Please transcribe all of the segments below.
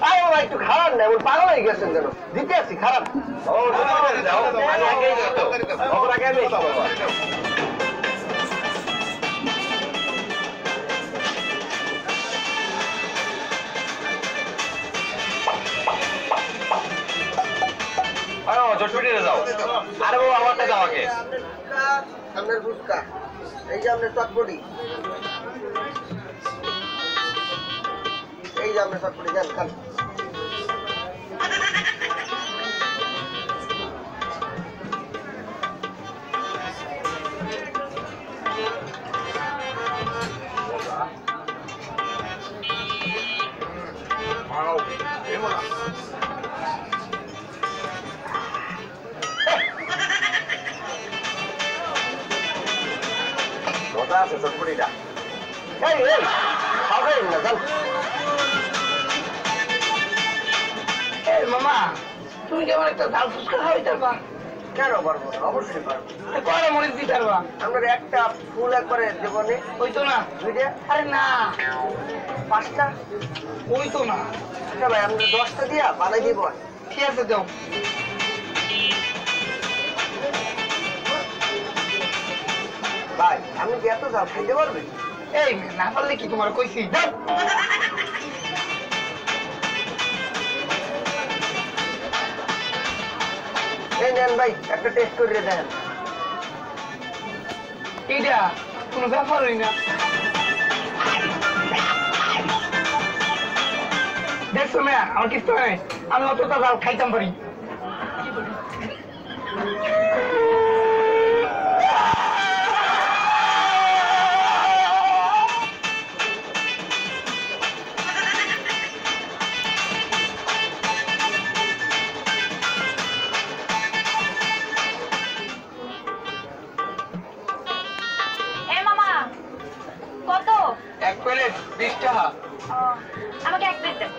আরে বাবা একটু খারাপ না এমন পাগল হয়ে গেছেন যেন দিতে আছি খারাপ চটপটিতে যাও আরে বাবা আমারটা দাও আগে আপনার ফুচকা এই যে আপনার চটপটি এই যে আপনার চটপটি যান খান মজা আছে চটপটিটা এই এই খাবেন না যান মামা তুমি কি আমার একটা ঝাল ফুচকা খাওয়াইতে পারবা? কেন পারবো না অবশ্যই পারবো কয়টা মরিচ দিতে পারবা? আপনার একটা ফুল একবারে দেবো নে ওই তো না। দুইটা আরে না, 5টা ওই তো না। আচ্ছা ভাই আমরা 10টা দিয়া বানাই দিব ঠিক আছে দাও। ভাই আপনি কি এত ঝাল খাইতে পারবেন? এই না পারলে কি তোমার কইছি যাও। এই নেন ভাই একটা টেস্ট করে দেন এইটা কোনো ব্যাপারই না। দেখছো মেয়া আমার কিছু নাই, আমি অতটা ঝাল খাইতাম পারি। এক প্লেট 20 টাকা। আমাকে এক প্লেট দেন।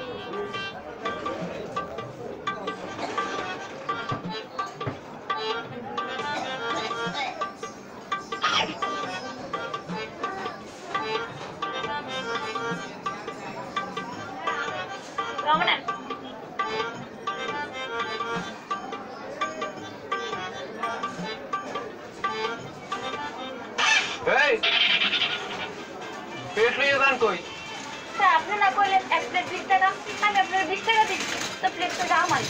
রমনা এই পেট লিয়ে যান কই স্যার আপনি না কইলেন এক প্লেট 20 টাকা, আমি আপনার 20 টাকা দিচ্ছি, তো প্লেটটা আমার।